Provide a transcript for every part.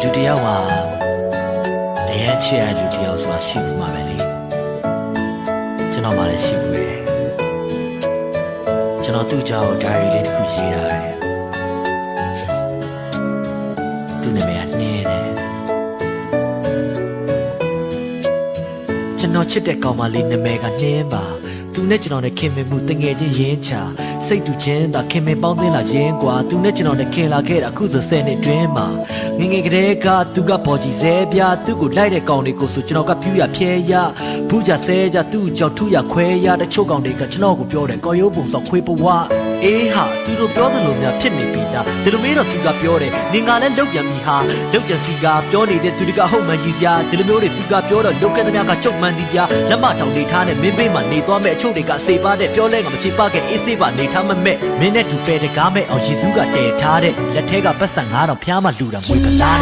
လူတယောက်ဟာအရင်ချစ်ရလူတယောက်ဆိုတာရှိဘူးမှာပဲလေကျွန်တော်မှလည်းရှိဘူးလေကျွန်တော်သူ့ကြောင့်ဒါရီလေးတစ်ခုရေးထားတယ်သူ့နာမည်ကနှင်းတယ်ကျွန်တော်ချစ်တဲ့ကောင်မလေးနာမည်ကနှင်းပါသူနဲ့ကျွန်တော်နဲ့ခင်မင်မှုတငယ်ချင်းရင်းချစိတ်တူချင်းသာခင်မင်ပေါင်းသင်းလာရင်းကွာသူနဲ့ကျွန်တော်နဲ့ခင်လာခဲ့တာအခုဆို10နှစ်တွင်းမှာငငယ်ကလေးကသူကပေါ်ကြီးစဲပြသူ့ကိုလိုက်တဲ့ကောင်တွေကိုဆိုကျွန်တော်ကဖြူရဖြဲရဘူးကြဆဲကြသူ့ကြောင့်ထူရခွဲရတချို့ကောင်တွေကကျွန်တော်ကိုပြောတယ်ကော်ရိုးပုံဆောင်ခွေးပဝအေးဟာသူတို့ပြောသလိုများဖြစ်နေပြီလားဒီလိုမျိုးတော့သူကပြောတယ်နေငါလည်းလုတ်ပြန်ပြီဟာလုတ်ကြစီကပြောနေတဲ့သူတွေကဟုတ်မှန်ကြီးစရာဒီလိုမျိုးတွေသူကပြောတော့လုတ်ခဲ့တဲ့များကကြုတ်မှန်သည်ပြလက်မထောင်နေထားနဲ့မင်းပေးမှနေသွားမဲ့အချို့တွေကစေပါတဲ့ပြောလဲငါမချေပခဲ့အေးစေးပါနေထားမမဲ့မင်းနဲ့တူပဲတကားမဲ့အောင်ယေရှုကတည်ထားတဲ့လက်ထဲကပတ်စံ9000ဖျားမှလှူတာမွေးကလာ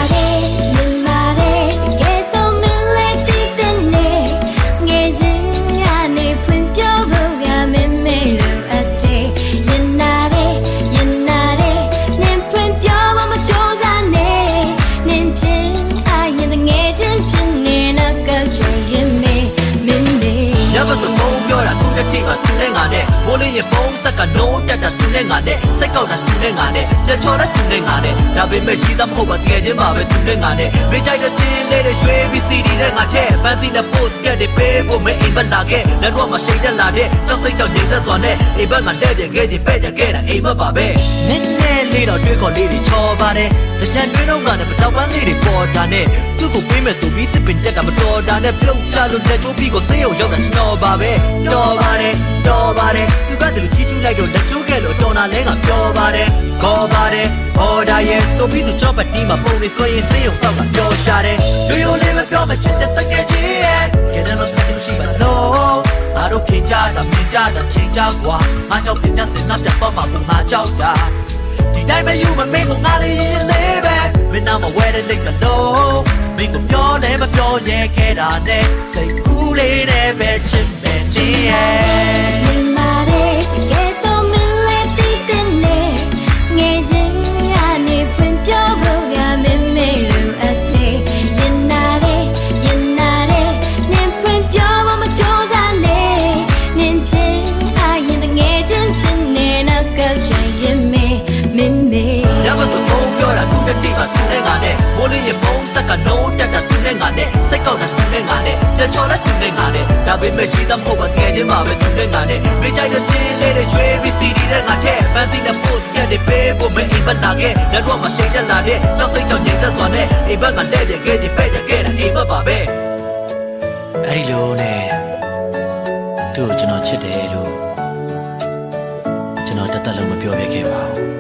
မိုးလေးရဲ့ပုံစက်ကနိုးတက်တာသူနဲ့ငါနဲ့စိတ်ကောက်တာသူနဲ့ငါနဲ့ပြချော်တာသူနဲ့ငါနဲ့ဒါပေမဲ့ရေးသားမဟုတ်ပါတကယ်ချင်းပါပဲသူနဲ့ငါနဲ့မေးကြိုက်တဲ့ချင်းလေးတွေရွှေပြီး CD နဲ့ငါထဲပန်းသီးနဲ့ post ကတဲ့ပေးဖို့မအိမ်ဘက်လာခဲ့လက်တော့မှရှိတ်တက်လာတဲ့ကြောက်စိတ်ကြောင့်နေသက်စွာနဲ့အိမ်ဘက်မှာတဲ့ပြန်ခဲ့ချင်းပဲ့ကြခဲ့တာအိမ်ဘက်ပါပဲနည်းနည်းလေးတော့တွေးခေါ်လေးတွေချော်ပါတယ်တချန်တွင်းတော့ကလည်းပတောက်ပန်းလေးတွေပေါ်တာနဲ့သူ့ကိုပေးမယ်ဆိုပြီးတစ်ပင်တက်တာမတော်တာနဲ့ပြုတ်ချလို့လက်ချိုးပြီးကိုစေးရုံရောက်တာကျွန်တော်ပါပဲတော်ပါတယ်တော်ပါတယ်သူကတလူချီချူးလိုက်တော့လက်ချိုးခဲ့လို့တော်နာလဲကပြောပါတယ်ခေါ်ပါတယ်အော်ဒါရဲ့ဆိုပြီးဆိုချောပတ်တီးမှာပုံနေဆွဲရင်စေးရုံဆောက်ကပြောရှာတယ်ရိုးရိုးလေးမပြောမချစ်တဲ့တကယ်ကြီးရဲ့ကဲတော့ပြလို့ရှိပါလို့ငါတို့ခင်ကြတာမြင်ကြတာချိန်ကြကွာငါကြောက်ပြင်းစင်ငါပြတ်တော့မှကိုငါကြောက်တာဒီတိုင်းပဲယူမမေကိုငါလေးရင်လေးပဲမင်းနာမဝဲတဲ့လိတ်ကတော့မင်းကိုပြောလဲမပြောရဲခဲ့တာနဲ့စိတ်ကူးလေးနဲ့ပဲချစ်မယ်ကြီးရဲ့မိုးလေးရဲ့ပုံစက်ကနိုးတက်တာသူနဲ့ငါနဲ့စိတ်ကောက်တာသူနဲ့ငါနဲ့ပြချော်တဲ့သူနဲ့ငါနဲ့ဒါပေမဲ့ရေးသားမဟုတ်ပါတကယ်ချင်းပါပဲသူနဲ့ငါနဲ့မေးကြိုက်တဲ့ချင်းလေးတွေရွှေပြီး CD နဲ့ငါထဲပန်းသီးနဲ့ post ကတဲ့ပေးဖို့မအိမ်ဘက်လာခဲ့လက်တော့မှရှိတ်တက်လာတဲ့ကြောက်စိတ်ကြောင့်နေသက်စွာနဲ့အိမ်ဘက်ကတဲ့ပြန်ခဲ့ချင်းပဲ့ကြခဲ့တာအိမ်ဘက်ပါပဲအဲ့ဒီလိုနဲ့သူ့ကိုကျွန်တော်ချစ်တယ်လို့ကျွန်တော်တက်တက်လုံးမပြောပြခဲ့ပါဘူး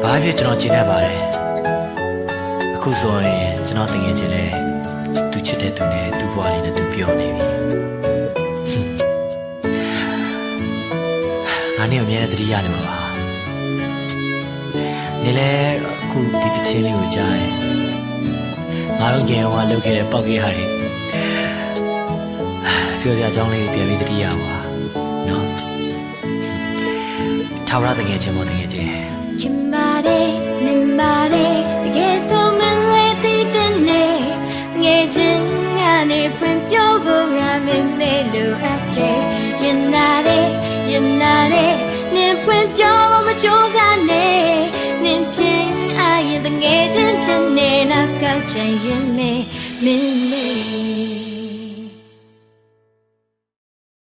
ဘာဖြစ်ကျွန်တော်ကျင်တတ်ပါတယ်အခုဆိုရင်ကျွန်တော်တကယ်ချင်းလဲသူချစ်တဲ့သူနဲ့သူ့ဘဝလေးနဲ့သူပြောနေပြီငါနဲ့အမြဲတမ်းသတိရနေမှာပါနေလဲအခုဒီတချင်းလေးကိုကြားရင်ငါတို့ငယ်ဟောလုပ်ခဲ့တဲ့ပောက်ကြီးဟာတွေပြောစရာအကြောင်းလေးပြန်ပြီးသတိရပါနော်ထာဝရတကယ်ချင်းမတကယ်ချင်းဖွင့်ပြောဖို့ကမမေ့လို့အပ်တယ်ရင်နာတယ်နင်ဖွင့်ပြောဖို့မကြိုးစားနဲ့နင်ဖြင်းအားရတဲ့ငယ်ချင်းဖြစ်နေတော့ကောက်ချင်ရင်မင်း